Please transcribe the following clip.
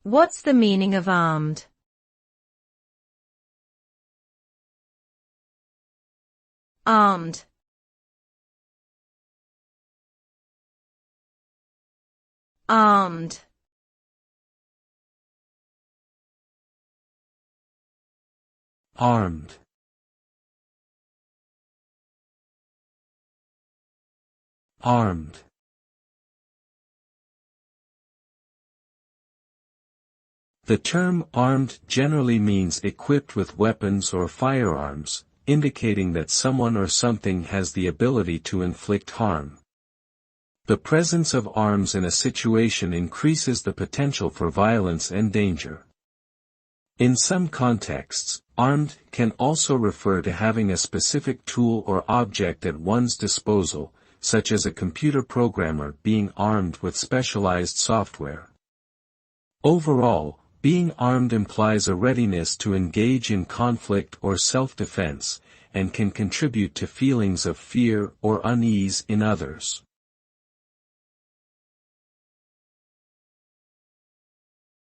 What's the meaning of armed? Armed. Armed. Armed. Armed. The term armed generally means equipped with weapons or firearms, indicating that someone or something has the ability to inflict harm. The presence of arms in a situation increases the potential for violence and danger. In some contexts, armed can also refer to having a specific tool or object at one's disposal, such as a computer programmer being armed with specialized software. Overall, being armed implies a readiness to engage in conflict or self-defense, and can contribute to feelings of fear or unease in others.